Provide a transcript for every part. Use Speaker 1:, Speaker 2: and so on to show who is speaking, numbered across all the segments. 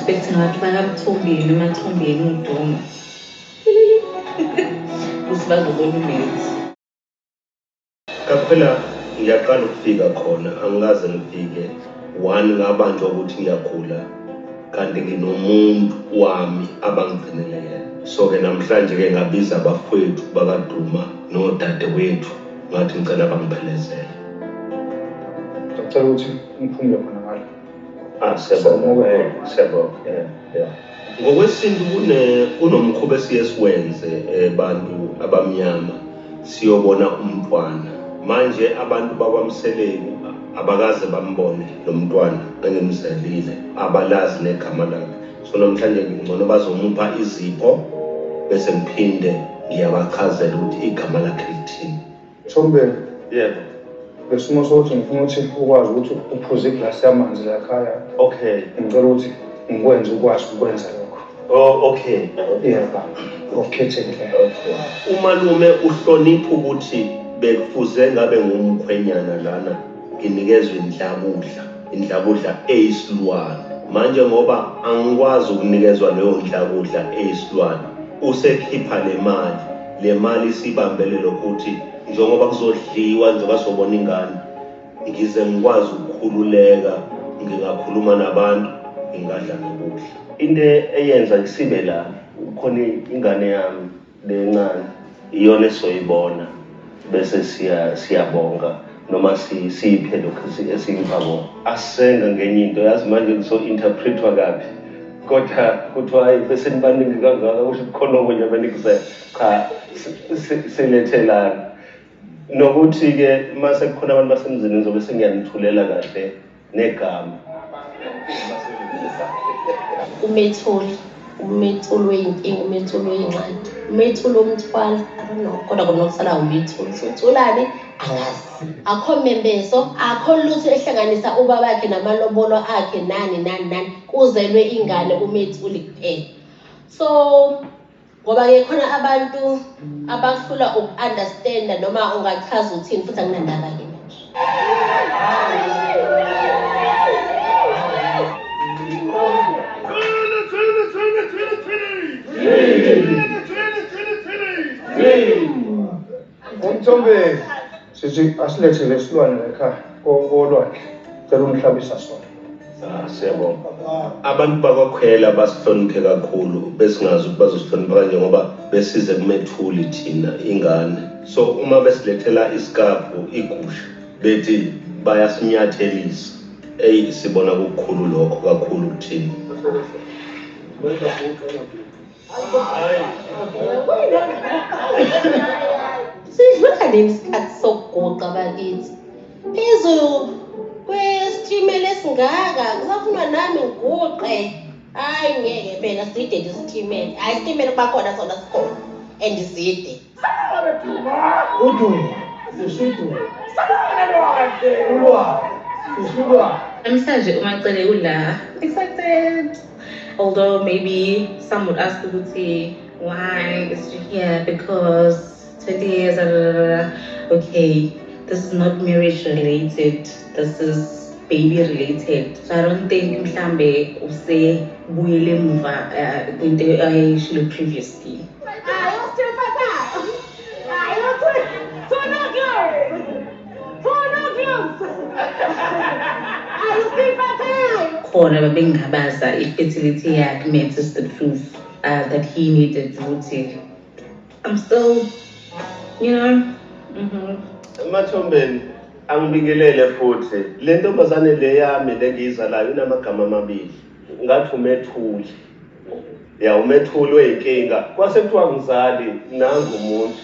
Speaker 1: expect ngathi bakamthombeni emathombeni udonga. Usibazobona umethi.
Speaker 2: Kaphela ngiyaqala ukufika khona angikaze ngifike one ngabanjwa ukuthi ngiyagula kanti nginomuntu wami abangigcinele yena. So ke namhlanje ke ngabiza abafowethu bakaduma nodadewethu ngathi ngicela bangiphelezele.
Speaker 3: Ngicela ukuthi ngiphumule khona ngalo.
Speaker 2: Siyabonga. Yeah. Ngokwesintu kunomkhuba esiye siwenze abantu abamnyama siyobona umntwana. Manje abantu bakwamseleni abakaze bambone lo mntwana engimzalile abalazi negama lakhe. So namhlanje ngibona bazomupha izipho bese ngiphinde ngiyabachazela ukuthi igama lakhe lithini.
Speaker 3: Thombeni.
Speaker 2: Yebo.
Speaker 3: Besimo sokuthi ngifuna ukuthi ukwazi ukuthi uphuze iglasi yamanzi la ekhaya.
Speaker 2: Okay.
Speaker 3: Ngicela ukuthi ngikwenze ukwazi ukwenza lokho.
Speaker 2: Oh, okay.
Speaker 3: Yebo. Ngokukhethekile.
Speaker 2: Umalume uhlonipha ukuthi bekufuze ngabe ngumkhwenyana lana nginikezwe indlabudla eyisilwane. Manje ngoba angikwazi ukunikezwa leyo ndlabudla eyisilwane usekhipha le mali sibambele lokuthi njengoba kuzodliwa njengoba sobona ingane ngize ngikwazi ukukhululeka ngingakhuluma nabantu ngingadla nokudla. Into eyenza ngisibe la ukhona ingane yami lencane iyona esoyibona bese siyabonga noma siphe lokho esingipha asenga ngenye into yazi manje kuso-interpretwa kabi kodwa kuthiwa bese nibaningi kangaka kusho kukhona okunye abanikuzela cha silethelana nokuthi-ke uma sekukhona abantu basemzini ngizobe sengiyanithulela kahle negama.
Speaker 4: umethuli weyinkinga, umethuli weyingxaki, umethuli womthwalo, I don't know, kodwa kunokusala umethuli. Uthulani? Angazi. Akho membeso, akho lutho ehlanganisa ubabakhe namalobolo akhe nani. Kuzelwe ingane umethuli kuphela. So, ngoba ke khona abantu abahlula uku-understanda noma ungachaza uthini futhi anginandaba ke manje.
Speaker 3: Umthombeni sithi asilethele isilwane la ekhaya kolwandle cela umhlabisa sona.
Speaker 2: Siyabonga. Abantu bakwakhwela basihloniphe kakhulu besingazi ukuthi bazosihlonipha kanje ngoba besize kumethuli thina ingane. So uma besilethela isikaphu igusha bethi bayasinyathelisa. Sibona kukhulu lokho kakhulu kuthina.
Speaker 4: Sidlula nesikhathi sokuguqa bakithi. Phezulu kwesitimela esingaka kusafunwa nami ngiguqe. Hayi ngeke phela side isitimela. Hayi isitimela bakhona sona sikhona and side.
Speaker 1: Namhlanje umacele ula excited. Although maybe some would ask ukuthi why is she here because 20 years okay, this is not marriage related, this is baby related. So I don't think mhlambe usebuyele emuva kwinto ayishilo previously. Khona babengabaza i-fertility yakhe matches the proof that he needed ukuthi I'm still,
Speaker 2: Mathombeni angibingelele futhi le ntombazane le yami lengiyizalayo inamagama amabili ngathi umethuli. Ya umethuli weyinkinga kwase kuthiwa ngizali nangu umuntu.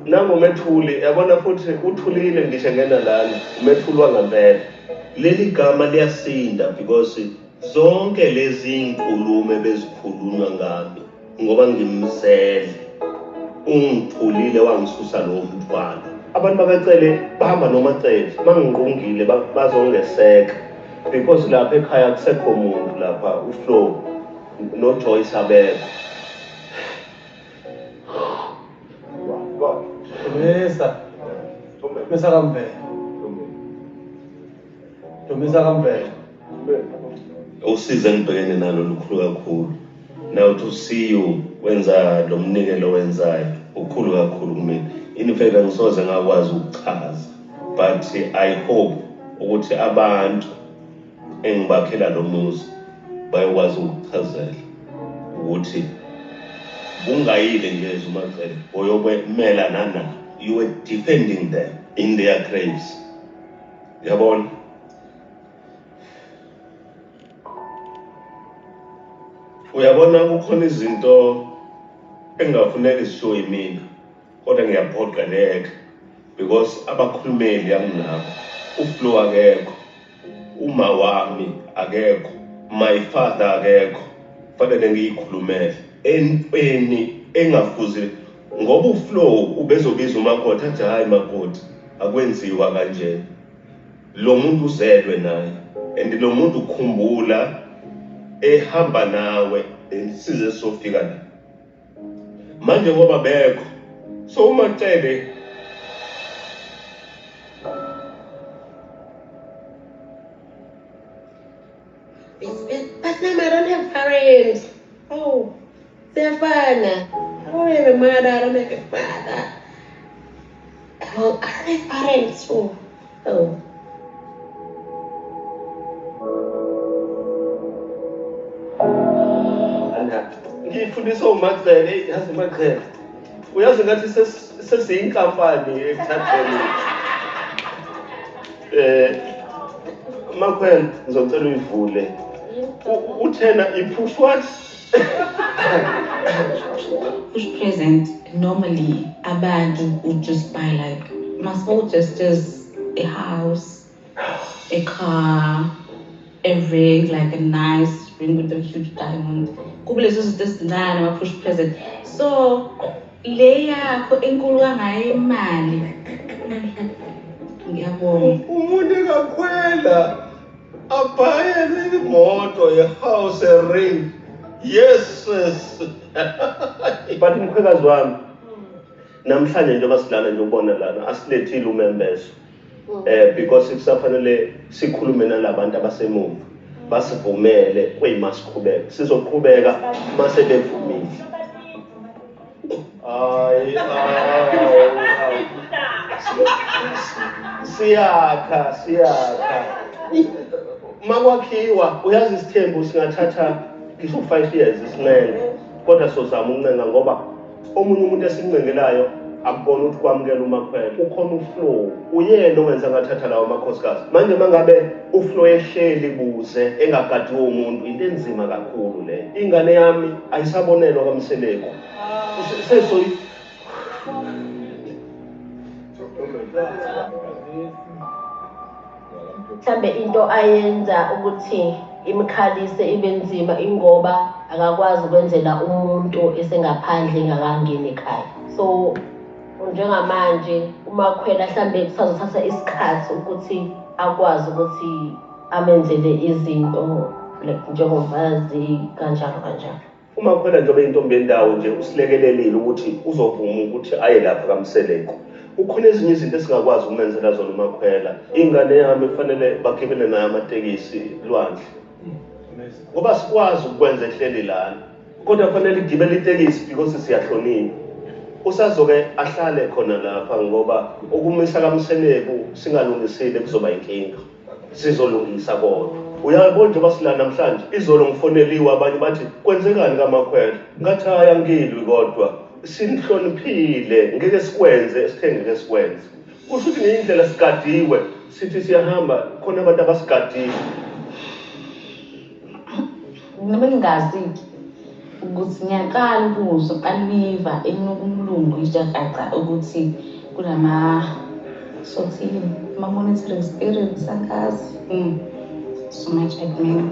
Speaker 2: Nangu umethuli yabona futhi uthulile ngisho ngena lana umethuli wangempela. Leli gama liyasinda because zonke lezi inkulumo bezikhulunywa ngami ngoba ngimzele ungithulile wangisusa lo mthwalo. Abantu bakacele bahamba nomacele mangingqongile bazongeseka because lapha ekhaya kusekho umuntu lapha uFlow noJoyce abekho. God.
Speaker 3: Dumisa kampela.
Speaker 2: usize engibhekene nalo lukhulu kakhulu. Now to see you wenza lo mnikelo wenzayo ukhulu kakhulu kumina. In fact angisoze ngakwazi ukuchaza, but I hope ukuthi abantu engibakhela lo muzi bayakwazi ukuchazela ukuthi ungayile nje uMacele oyobemela nana, you were defending them in their graves. Yabona? Uyabona kukhona izinto engafuneka zishowe mina, kodwa ngiyaphoqeleka because abakhulumeli anginabo. uFlo akekho, uma wami akekho, my father akekho. Fanele ngiyikhulumele entweni engafuzi ngoba uFlo ubezobiza umakoti athi hayi makoti akwenziwa kanje. Lo muntu uzelwe naye and lo muntu ukhumbula ehamba nawe size sofika la. Manje ngoba bekho so uMacele
Speaker 4: But now I don't have parents. Oh, they're fine. I don't have a mother, I don't have a father. Oh, I don't have parents. Oh.
Speaker 2: ngifundisa uMacele, yazi uMacele. Uyazi ngathi sesiyinkampani ekuthatheni. Makwele ngizocela uyivule. Uthena i-push what?
Speaker 1: Push present, normally abantu would just buy like small gestures, a house, a car, a ring, like a nice ring with a huge diamond. Kubule sesidestinana ama push present. So le yakho enkulu kangayo imali. Ngiyabonga.
Speaker 2: Umuntu kakhwela abhayele imoto, a-house, a ring. Yes, yes. But mkhwekazi wami namhlanje njengoba silana nje ubona lana asilethile umembeso. Because kusafanele sikhulume nalabantu abasemuva basivumele kwemasiqhubeka sizoqhubeka mase bevumile. Siyakha makwakhiwa uyazi isithembu singathatha ngisho 5 years isinqenga, kodwa sozama ukuncenga ngoba omunye umuntu esincengelayo akubona ukuthi kwamukela uMakhwele. Ukhona uFlo, uyena owenza ngathatha lawo makhosikazi. Manje mangabe uFlo ehleli buze engagadiwe umuntu into enzima kakhulu le. Ingane yami ayisabonelwa kaMseleko.
Speaker 4: Mhlambe into ayenza ukuthi imkhalise ibe nzima ingoba akakwazi ukwenzela umuntu esengaphandle engakangeni ekhaya. So njengamanje uMakhwele mhlambe kusazothatha isikhathi ukuthi akwazi ukuthi amenzele izinto njengomfazi kanjalo.
Speaker 2: uMakhwele njengoba intombi yendawo nje usilekelelile ukuthi uzovuma ukuthi aye lapha kaMseleko. Ukhona ezinye izinto esingakwazi ukumenzela zona uMakhwela. Ingane yami kufanele bagibele nayo amatekisi lwandle. Ngoba sikwazi ukwenza ehleli lana. Kodwa kufanele igibele itekisi because siyahlonipha. Usazoke ahlale khona lapha ngoba ukumisa kaMseleko singalungisile kuzoba inkinga. Sizolungisa kodwa. Uyabona nje basilana namhlanje izolo ngifoneliwe abanye bathi kwenzekani kaMakhwele. Ngathi ayangilwi kodwa sinihloniphile ngeke sikwenze esithengeke sikwenze. Kusho ukuthi ngiyindlela sigadiwe sithi siyahamba khona abantu abasigadiwe.
Speaker 1: Noma ngingazi ukuthi ngiyaqala ukuzwa aliva enokumlungu ijacaca ukuthi kulama sothini monitoring spirits angazi. So much admin.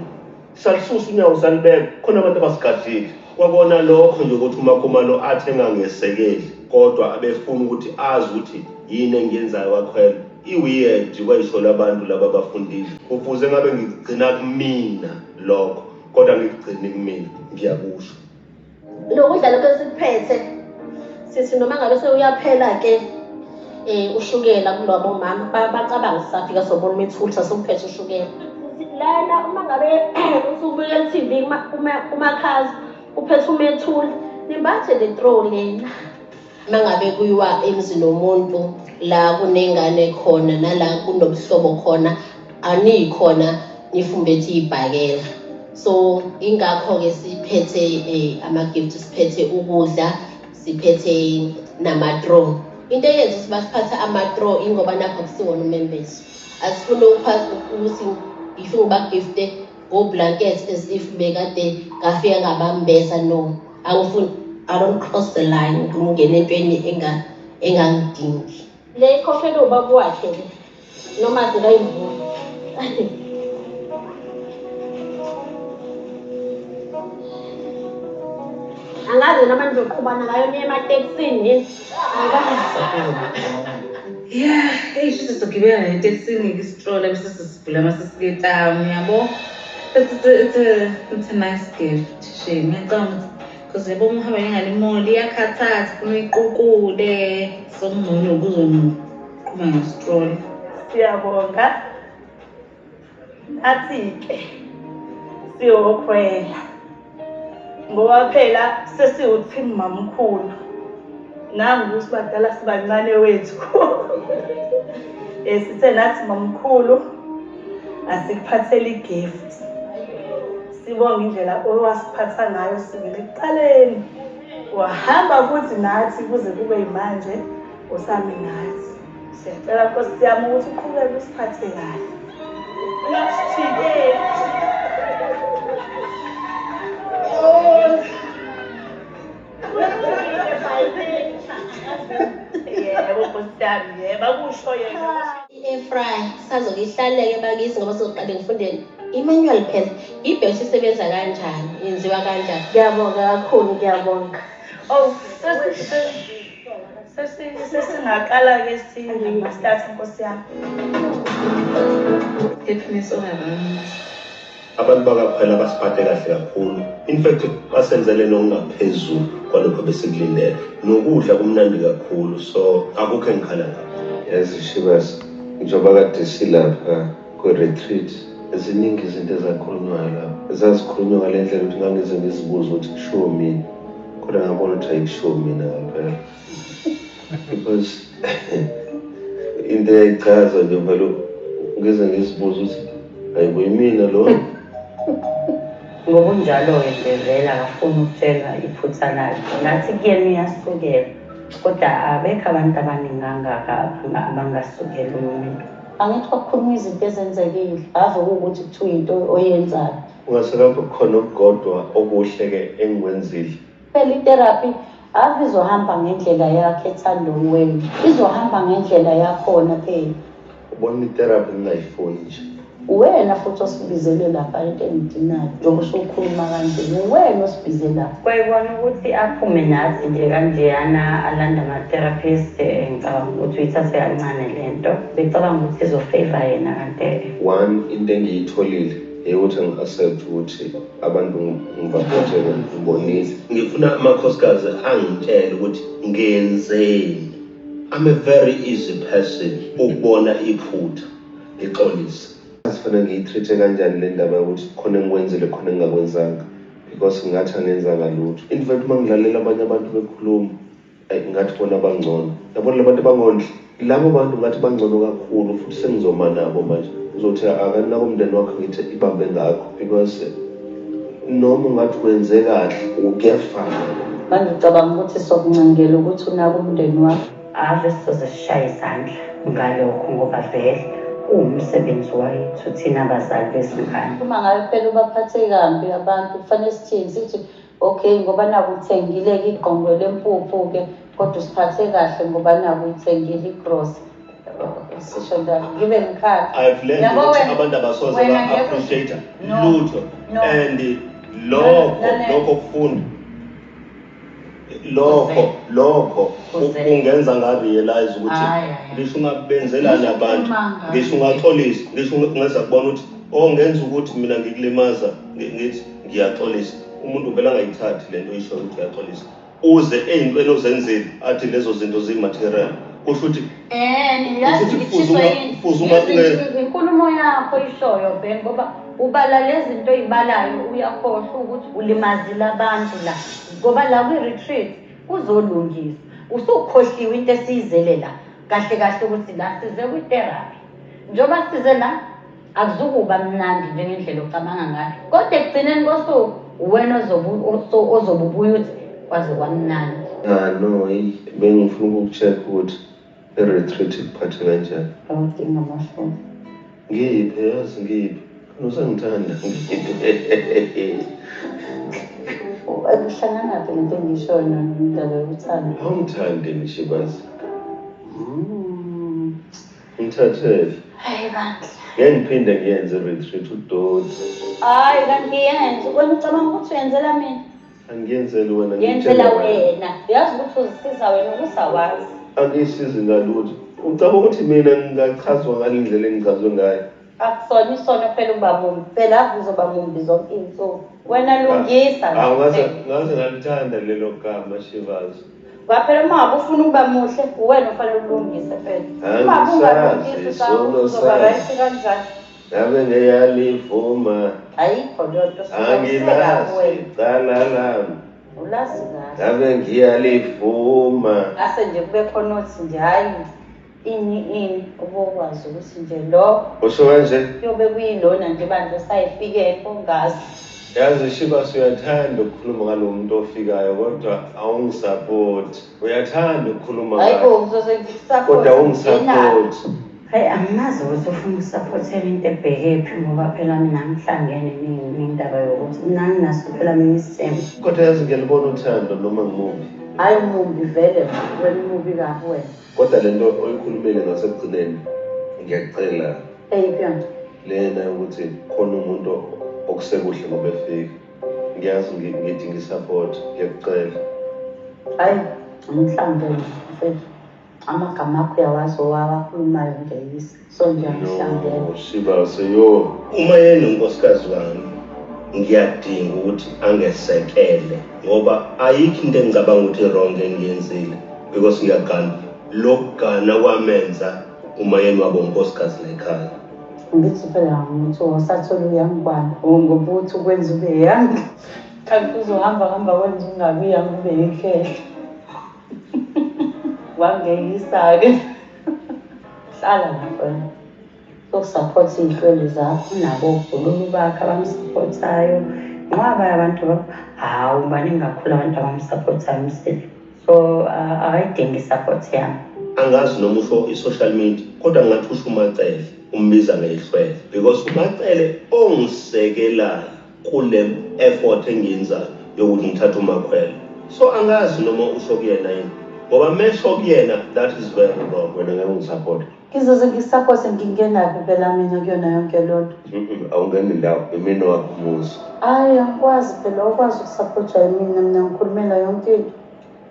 Speaker 2: Salisusa unyawo salibeka khona abantu abasigadiwe. Kwabona lokho nje ukuthi uMakhumalo athenga ngesekeli kodwa abefuna ukuthi azi ukuthi yini engiyenzayo kaKhwela. Iweird kwayisho labantu laba abafundile. Kufuze ngabe ngigcina kumina lokho kodwa ngigcine kumina ngiyakusho.
Speaker 4: Lokudla lokho esikuphethe sithi noma ngabe sewuyaphela ke ushukela kulabo mama bacabanga sisafika sobona umethulisa sokuphethe ushukela. lana uma ngabe usubukela TV kumakhazi uphethe umethuli nimbathe le throw lena uma ngabe kuyiwa emzini womuntu la kunengane khona nala kunobuhlobo khona anikhona nifumbethe ibhakela so ingakho ke siphethe ama-gift siphethe ukudla siphethe nama-draw into eyenza sibasiphatha ama-draw ingoba nakho akusiwona umembezo asifuna ukuthi if ngibagifte ngoblankets as if bekade ngafika ngabambeza no angifuni I don't cross the line ngingena entweni engangidingi le ikhokhela ubaba wakhe noma zikayivula angazi noma nizoqhubana ngayo niye ematekisini
Speaker 1: Yeah, hey, sizogibela etekisini ngistroller bese sisivula masesike yabo. It's a nice gift. Ngiyacabanga because yabo umhamba ngale mall iyakhathaza funa iqukude so ngcono kuzoqhubeka ngestroller.
Speaker 5: Siyabonga. Athi-ke siyokhwela ngoba phela sesiwuthini mamkhulu nangu sibadala sibancane wethu sithe nathi mamkhulu asikuphathele igift sibonga indlela owasiphatha ngayo sibele ekuqaleni wahamba futhi nathi kuze kube yimanje usami nathi siyacela Nkosi yami ukuthi uqhubeke usiphathe kahle
Speaker 4: i-airfryer sazokihlaleke bakithi ngoba soqale ngifundele i-manual phela ibhesi isebenza kanjani yenziwa kanjani
Speaker 5: ngiyabonga kakhulu ngiyabonga sesingaqala-ke singamasithatha Nkosi yami
Speaker 1: Happiness onabantu.
Speaker 2: Abantu bakaphela basiphathe kahle kakhulu. In fact basenzele nokungaphezulu kwalokho besekulindele. Nokudla kumnandi kakhulu so akukho engikhala ngakho.
Speaker 6: Yazi Shivas, njengoba kade silapha kwe-retreat eziningi izinto ezakhulunywayo lapha ezazikhulunywa ngale ndlela ukuthi ngangize ngizibuze ukuthi kushiwo mina kodwa ngabona ukuthi ayikushiwo mina ngampela because into eyayichaza nje vele ngize ngizibuze ukuthi ayibo yimina lo
Speaker 7: ngokunjalo-ke vele akafuni ukutshela iphutha lakhe nathi kuyena uyasukela kodwa abekho abantu abaningi kangaka abangasukela umuntu angithi kwakukhulunywa izinto ezenzekile ave kuwukuthi kuthiwa into oyenzayo
Speaker 2: Ungasekapho khona okukodwa okuhle-ke engikwenzile.
Speaker 7: phela itherapy ave izohamba ngendlela yakhe ethandweni wena izohamba ngendlela yakhona phela
Speaker 2: Ubona itherapy ngingayifuni nje.
Speaker 7: wena futhi osibizele lapha into engidinayo njengoba usukhuluma kanje wena osibize lapha kwayibona ukuthi aphume nathi nje kanjeyana alanda ama-therapist ngicabanga ukuthi uyithathe kancane le nto becabanga ukuthi izofavor yena kanti
Speaker 6: one into engiyitholile eyokuthi ngi-accept ukuthi abantu ngibaphethe ngibonile
Speaker 2: Ngifuna amakhosikazi angitshele ukuthi ngenzeni. I'm a very easy person ukubona iphutha ngixolisa.
Speaker 6: Sifanele ngiyitreat-e kanjani le ndaba yokuthi khona engikwenzile khona engingakwenzanga because ngathi angenzanga lutho. In fact uma ngilalela abanye abantu bekhuluma ngathi bona bangcono yabona labantu abangondli labo bantu ngathi bangcono kakhulu futhi sengizoma nabo manje uzothi akanako umndeni wakho ngithi ibambe ngakho because noma ungathi wenze kahle ukuyafana
Speaker 7: manje ucabanga ukuthi sokuncengela ukuthi unaka umndeni wakho ave sizoze sishaye izandla ngalokho ngoba vele umsebenzi wethu thina abazali bezingane uma ngabe phela ubaphathe kambi abantu kufanele sithini sithi okay ngoba naku uthengile-ke igqongo lempuphu-ke kodwa usiphathe kahle ngoba naku uyithengile igross sisho njalo ngibe ngikhala
Speaker 2: I've learned
Speaker 7: Yabo
Speaker 2: ukuthi
Speaker 7: wena-
Speaker 2: abantu abasoze
Speaker 7: wena
Speaker 2: ba-appreciate
Speaker 7: No.
Speaker 2: lutho
Speaker 7: No.
Speaker 2: and
Speaker 7: Lalela.
Speaker 2: lokho kufunda lokho
Speaker 7: Kuzele.
Speaker 2: kungenza ngarealize ukuthi
Speaker 7: Hayi, hayi.
Speaker 2: ngisho ungabenzelani abantu
Speaker 7: Usukhuluma
Speaker 2: ngisho
Speaker 7: ngayo.
Speaker 2: ungaxolisa ngisho ungeza kubona ukuthi ngenza ukuthi mina ngikulimaza ngithi ngiyaxolisa umuntu vele angayithathi lento isho ukuthi uyaxolisa uze eyintweni ozenzile athi lezo zinto zimaterial kusho ukuthi
Speaker 7: Ngiyazi
Speaker 2: Futhi
Speaker 7: ngithiswa yini.
Speaker 2: futhi uma
Speaker 7: Inkulumo yakho ishoyo Ben ngoba ubala lezi zinto oyibalayo uyakhohlwa ukuthi ulimazile abantu la. Ngoba la kwi-retreat kuzolungiswa. Usukhohliwe into esiyizele la. Kahle kahle ukuthi la size kwi-therapy. Njengoba size la akuzukuba mnandi njengendlela ocabanga ngayo. Kodwa ekugcineni kosuku uwena ozobe ubuya uthi kwaze kwamnandi.
Speaker 6: No, bengifuna ukucheck ukuthi i-retreat ikuphathe kanjani.
Speaker 7: Awudinga amashoko.
Speaker 6: Ngiphi yazi ngiphi? Usangithanda ngiphi?
Speaker 7: Akuhlangana phela into engishoyo nendaba yokuthanda.
Speaker 6: Awungithande nishibazi. Ngithathele.
Speaker 7: Hayi bandla.
Speaker 6: Ngeke ngiphinde ngiyenze i-retreat udoti.
Speaker 7: Hayi kanti yenze wena ucabanga ukuthi uyenzela mina?
Speaker 6: Angiyenzeli wena
Speaker 7: Yenzela wena. Uyazi ukuthi uzisiza wena ukusawazi.
Speaker 6: Angisizi ngalutho. Ucabanga ukuthi mina ngingachazwa ngale ndlela engichazwe ngayo.
Speaker 7: Akusona isono phela uba mumbi. Phela akuzoba mumbi zonke iy'nsuku. Wena lungisa.
Speaker 6: Ngaze ngalithanda lelo gama Shivazi.
Speaker 7: Kwaphela uma ngabe ufuna ukuba muhle, uwena ufanele ulungise phela. Uma ungalungisi uzoba right kanjani?
Speaker 6: Ngabe ngiyalivuma.
Speaker 7: Ayikho leyo nto
Speaker 6: Angilazi cala lami.
Speaker 7: Ulazi kahle.
Speaker 6: Ngabe ngiyalivuma.
Speaker 7: Ase nje kube khona othi nje hayi ini ubokwazi ukuthi nje lo
Speaker 6: Usho kanje?
Speaker 7: kuyobe kuyilona nje bandla sayifikele ongazi.
Speaker 6: Yazi Shivazi uyathanda ukukhuluma ngalo muntu ofikayo kodwa awungisupport. Uyathanda ukukhuluma ngayo.
Speaker 7: Hayibo ngizoze ngikusupport.
Speaker 6: Kodwa awungisupport.
Speaker 7: Hayi angimazi ukuthi ufuna ukusupportela into ebhekephi ngoba phela mina ngihlangene nendaba yokuthi mina nginaso phela mina isithembu.
Speaker 6: Kodwa yazi ngiyalibona uthando noma ngimubi.
Speaker 7: Hayi mumbi vele wena mubi kabi wena.
Speaker 6: Kodwa lento oyikhulumile ngasekugcineni ngiyacela
Speaker 7: Eyiphi yona?
Speaker 6: lena ukuthi khona umuntu okusekuhle ngoba efika. Ngiyazi ngithi ngisupport ngiyacela.
Speaker 7: Hayi ngihlangene mfethu. Amagama akho uyawazi owakhulumayo ngeyisi. So ngiyahlangene.
Speaker 6: Shivazi yo.
Speaker 2: Uma yena unkosikazi wami ngiyadinga ukuthi angesekele ngoba ayikho into engicabanga ukuthi wrong engiyenzile because ngiyagana lokugana kwamenza uma yena wabo unkosikazi la ekhaya.
Speaker 7: Ngithi phela ngumuntu wasathola uyangibani ngoba uthi ukwenza ube yangi. Kanti uzohamba wenza ungabi yangi ube yikhehla. Wangeyisa-ke. Hlala lapho. Sokusupport iy'hlweli zakho nabo obhululu bakho abamsupportayo. Ngoba abantu hawu baningi kakhulu abantu abamsupportayo umsile. So akayidingi i-support yami.
Speaker 2: Angazi noma usho i-social media kodwa ngathi usho uMacele umbiza ngehlwele because uMacele ongisekelayo kule effort engiyenzayo yokuthi ngithathe uMakhwele. So angazi noma usho kuyena yini ngoba mesho kuyena that is very wrong.
Speaker 6: Wena ngeke ungisupport.
Speaker 7: Ngizoze ngisupport ngingenaphi phela mina kuyona yonke lonto.
Speaker 6: Awungeni ndawo imino wakho umuzi.
Speaker 7: Hayi angikwazi phela ukwazi ukusupporta mina ngikhulumela yonke into.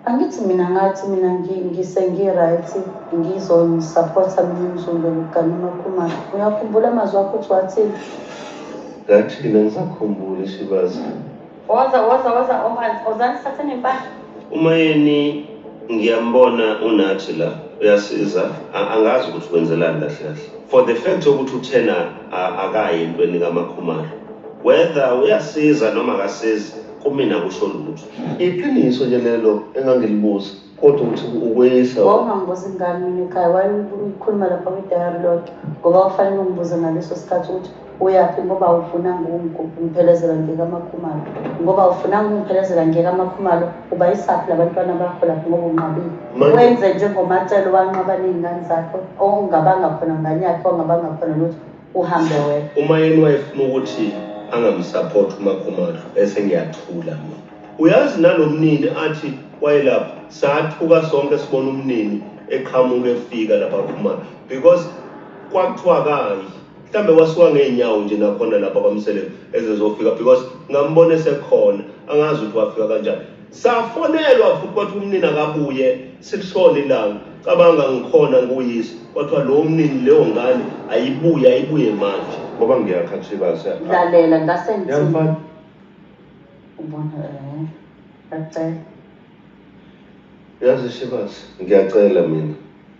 Speaker 7: Angithi mina ngathi mina ngisengiright ngizongisupporta mina ngizongena ukugana uMakhumalo. Uyakhumbula amazwi akho uthi wathini?
Speaker 6: Ngathi ngisakhumbula Shivazi.
Speaker 7: Ozani sathe nempahla.
Speaker 2: Uma yeni ngiyambona unathi la uyasiza angazi ukuthi wenzelani kahle kahle for the fact ukuthi uthena akayi entweni kaMakhumalo whether uyasiza noma akasizi kumina kusho lutho.
Speaker 6: Iqiniso nje lelo engangilibuza kodwa ukuthi ukwesa.
Speaker 7: Ungangibuza ingane mina ekhaya wayikhuluma lapha kwi-diary lot ngoba kufanele ungibuze ngaleso sikhathi ukuthi uyaphi ngoba awufunanga ungiphelezela ngekaMakhumalo. Ngoba awufunanga ungiphelezela ngekaMakhumalo uba yisaphi labantwana bakho lapho ngoba unqabile. Wenze njengoMacele wanqaba ney'ngane zakho ongabanga khona ngane yakhe ongabanga khona lutho uhambe wena.
Speaker 2: Uma yeni wayefuna ukuthi angamsupport uMakhumalo bese ngiyathula mina. Uyazi nalomnini athi wayelapha sathuka sonke sibona umnini eqhamuka efika lapha kuMakhumalo because kwakuthiwa kayi mhlambe wasuka ngeenyawo nje nakhona lapha kwamsele ezezofika because ngambone sekhona angazi ukuthi wafika kanjani. Safonelwa futhi kwathi umnini akabuye silishona ilanga cabanga ngikhona nguyisi kwathiwa lo mnini leyo ngane ayibuye manje
Speaker 6: ngoba ngiyakhathibasa.
Speaker 7: Lalela ngasengithi.
Speaker 6: Yamfana.
Speaker 7: Ubona ngiyacela.
Speaker 6: Yazi Shivazi ngiyacela mina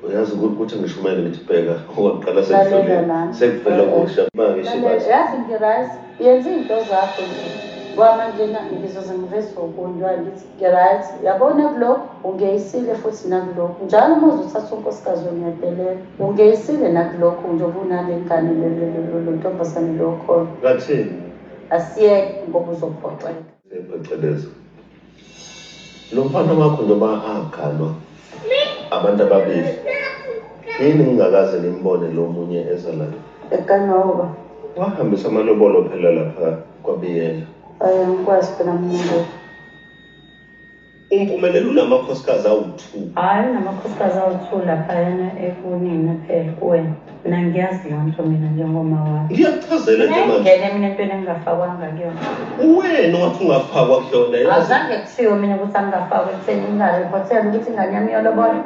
Speaker 6: uyazi ukuthi ngishumele ngithi bheka waqala
Speaker 7: Lalela
Speaker 6: sekuhlolile
Speaker 7: lana.
Speaker 6: sekuvela kusha manje shibazi
Speaker 7: Yazi ngirazi yenza into zakho nje kwamanje ngizoze ngiveze okunye ngithi ngirazi yabona kulokho ungeyisile futhi nakulokho njalo uma uzothatha unkosikazi onyadelela ungeyisile nakulokho njengoba unale ngane lo ntombazane lo khona
Speaker 6: ngathini
Speaker 7: asiyeke ngoba uzophoxeka
Speaker 6: pheceleza lo mfana wakho njengoba akhalwa abantu ababili yini ngingakaze nimbone lo munye eza la
Speaker 7: ekanoba
Speaker 6: wahambisa amalobolo phela lapha kwabiyela
Speaker 7: ngikwazi phela mina
Speaker 2: Umpumelelo unamakhosikazi awu-2.
Speaker 7: hayi namakhosikazi awu-2 laphayana ekunina phela kuwena mina ngiyazi leyo nto mina njengoma wami
Speaker 2: Ngiyakuchazela nje manje.
Speaker 7: ngene mina entweni engingafakwanga kuyona
Speaker 2: Wena wathi ungafakwa kuyona yazi.
Speaker 7: azange kuthiwe mina ukuthi angingafakwa ekutheni ngingarephothela ukuthi ingane yami yolobola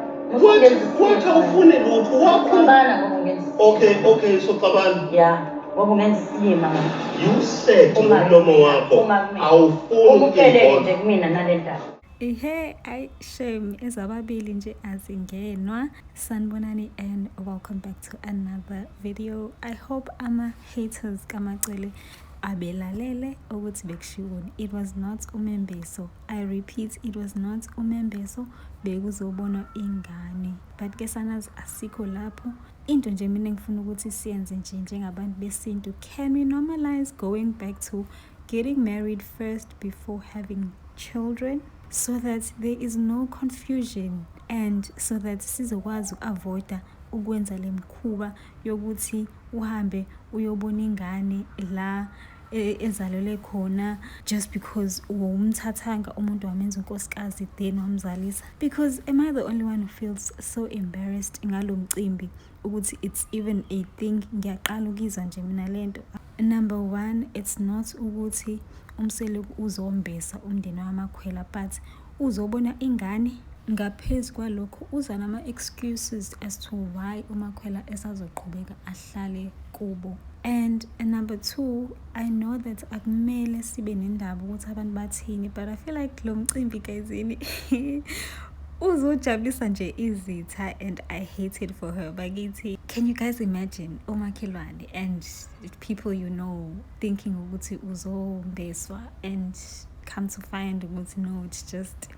Speaker 2: Wathi awufune lutho wakho.
Speaker 7: Cabana ngoba ungenza
Speaker 2: Okay, so cabana.
Speaker 7: ya ngoba ungenza isilima manje
Speaker 2: You said umlomo wakho awufuni
Speaker 7: umuphelele
Speaker 2: inkonzo.
Speaker 7: nje kumina nale ndaba
Speaker 8: Hey, I shame ezababili nje azingenwa. Sanibonani and welcome back to another video. I hope ama haters kamacele abelalele ukuthi bekushiwoni. It was not uMembeso. I repeat, it was not uMembeso, bekuzobonwa ingane. But ke sanazi asikho lapho. Into nje mina ngifuna ukuthi siyenze nje njengabantu besintu. Can we normalize going back to getting married first before having children? So that there is no confusion and so that sizokwazi uavoida ukwenza lemkhuba yokuthi uhambe uyobona ingane la ezalelwe khona just because umthathanga umuntu wamenza unkosikazi then wamzalisa. Because am I the only one who feels so embarrassed ngalo mcimbi ukuthi it's even a thing? Ngiyaqala ukizwa nje mina lento. Number 1, it's not ukuthi umsele uzombesa umndeni wamakhwela but uzobona ingane ngaphezulu kwalokho uza nama excuses as to why umakhwela esazoqhubeka ahlale kubo. And number 2, I know that akumele sibe nendaba ukuthi abantu bathini, but I feel like lo mcimbi gayizini uzojabulisa nje izitha and I hate it for her. Bakithi, can you guys imagine umakhelwane and people you know thinking ukuthi uzombeswa and come to find ukuthi no, it's just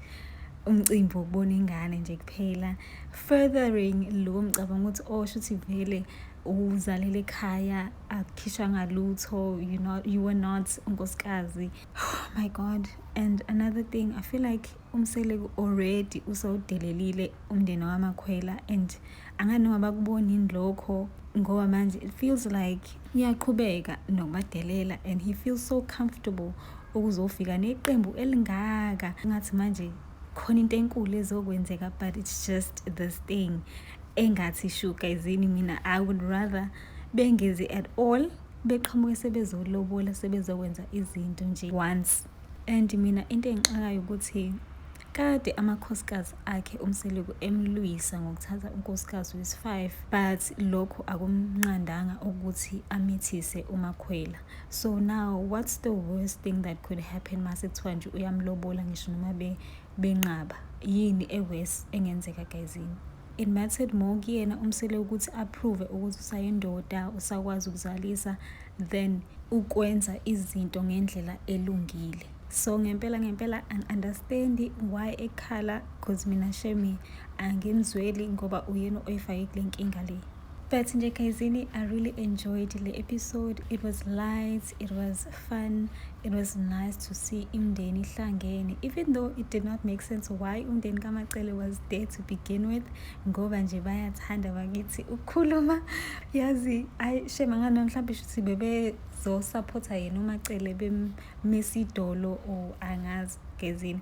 Speaker 8: umcimbi wokubona ingane nje kuphela, furthering lo mcabango ukuthi shuthi vele uzalele ekhaya akukhishwa ngalutho, you were not unkosikazi. Oh my god. And another thing, I feel like umsele already usawudelelile umndeni wamakhwela and anganoma bakubonini lokho ngoba manje it feels like uyaqhubeka nokubadelela and he feels so comfortable ukuzofika neqembu elingaka ngathi manje khona into enkulu ezokwenzeka, but it's just this thing engathi shuka izini. Mina I would rather bengezi at all, beqhamuke sebezolobola sebezokwenza izinto nje once. And mina into engixakayo ukuthi kade amakhosikazi akhe umseleku emlwisa ngokuthatha unkosikazi wesi-5 but lokho akumnqandanga ukuthi amithise umakhwela. So now what's the worst thing that could happen masekuthiwa nje uyamlobola ngisho noma benqaba? Yini ewes engenzeka gayizini? It mattered more kuyena umsele ukuthi approve ukuthi usayindoda usakwazi ukuzalisa than ukwenza izinto ngendlela elungile. So ngempela I understand why ekhala, because mina shame angimzweli ngoba uyena oyifake kule nkinga le. But nje guysini, I really enjoyed the episode. It was light, it was fun, it was nice to see imndeni hlangene, even though it did not make sense why umndeni kaMacele was there to begin with, ngoba nje bayathanda bakithi ukukhuluma. Yazi shema ngani mhlawumbe shuthi bebezo supporta yena uMacele bemesi idolo or angazi gezini.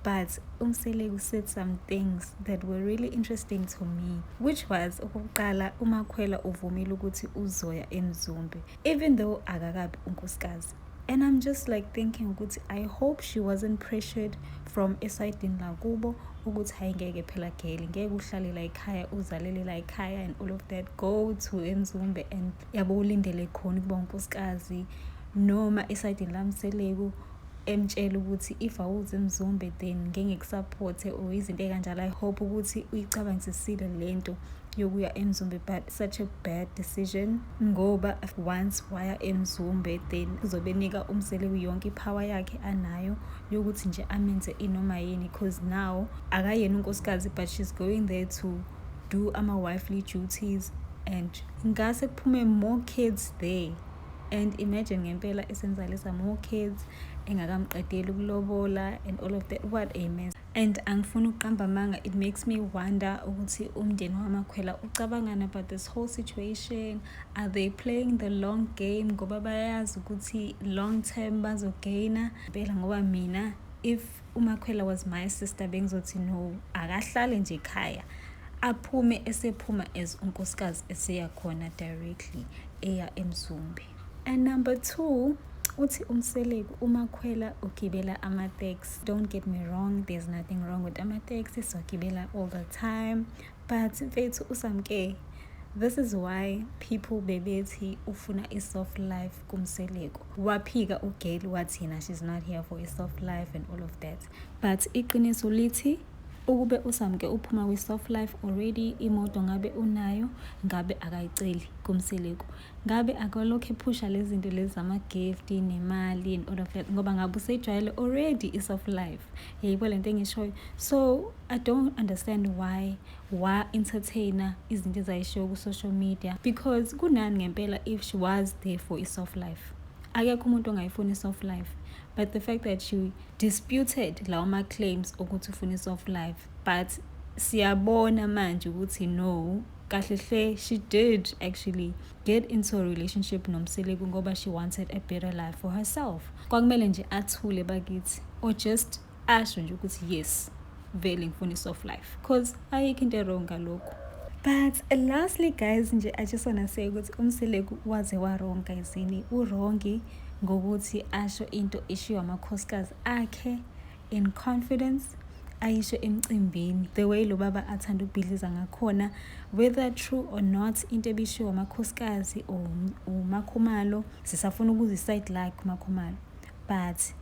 Speaker 8: But Umseleku said some things that were really interesting to me, which was okokuqala umakhwela uvumile ukuthi uzoya eMzumbe even though akakabi unkosikazi. And I'm just like thinking ukuthi I hope she wasn't pressured from esayidini lakubo ukuthi hayi ngeke phela gele ngeke uhlale la ekhaya uzalele la ekhaya and all of that, go to eMzumbe and yabo ulindele khona kuba unkosikazi, noma esayidini laMseleku emtshela ukuthi if awuze eMzumbe then ngeke ngikusupport or izinto ekanjalo. I hope ukuthi uyicabangisisile lento yokuya eMzumbe, but such a bad decision ngoba once waya eMzumbe then kuzobenika uMseleku yonke ipower yakhe anayo yokuthi nje amenze inoma yini, because now akayena unkosikazi but she's going there to do ama-wifely duties and ngase kuphume more kids there. And imagine ngempela esenzalisa more kids engakamqedeli ukulobola and all of that. What a mess. And angifuna ukuqamba amanga, it makes me wonder ukuthi umndeni wamakhwela ucabangani about this whole situation. Are they playing the long game ngoba bayazi ukuthi long term bazogaina phela? Ngoba mina if umakhwela was my sister bengizothi no, akahlale nje ekhaya, aphume esephuma as unkosikazi eseya khona directly eya eMzumbe. And number 2, uthi uMseleku umakhwela ugibela ama-taxi. Don't get me wrong, there's nothing wrong with ama-taxi, siwagibela all the time, but mfethu usamke, this is why people bebethi ufuna i-soft life kuMseleku. Waphika uGail wathina she's not here for a soft life and all of that, but iqiniso lithi ukube usamke uphuma kwi-soft life already, imoto ngabe unayo, ngabe akayiceli kuMseleku, ngabe akalokhu ephusha lezi zinto lezi zama-gift nemali and all of that ngoba ngabe usejwayele already i-soft life. Yebo lento engishoyo. So I don't understand why entertainer izinto ezayishiwo ku-social media, because kunani ngempela if she was there for i-soft life. Akekho umuntu ongayifuni i-soft life, but the fact that she disputed lawo ma-claims ukuthi ufuna i-soft life, but siyabona manje ukuthi no, kahle she did actually get into a relationship noMseleku ngoba she wanted a better life for herself. Kwakumele nje athule bakithi or just asho nje ukuthi yes, vele ngifuna i-soft life, because ayikho into wrong ngalokho. But lastly guys, nje I just wanna say ukuthi uMseleku waze waronga izini, urongi ngokuthi asho into eshiwa amakhosikazi akhe in confidence, ayisho emcimbini, the way lo baba athanda ukubhidliza ngakhona, whether true or not into ebishiwa amakhosikazi or uMakhumalo, sisafuna ukuziside like uMakhumalo. But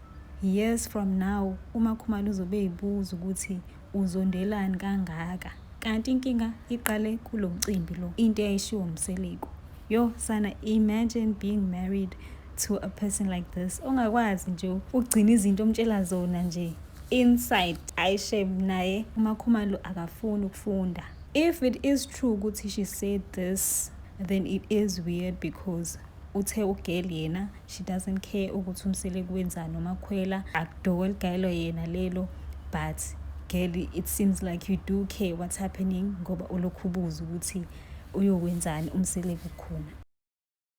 Speaker 8: years from now uMakhumalo uzobe eyibuza ukuthi uzondelani kangaka, kanti inkinga iqale kulo mcimbi lo, into eyishiwo uMseleku. Yo sana, imagine being married to a person like this, ongakwazi nje ugcina izinto omtshela zona nje inside, ayishem naye uMakhumalo akafuni ukufunda. If it is true ukuthi she said this, then it is weird because uthe uGail yena she doesn't care ukuthi uMseleku wenzani nomakhwela, akudoko ligayelo yena lelo, but Gail, it seems like you do care what's happening ngoba ulokhu ubuza ukuthi uyokwenzani uMseleku khona.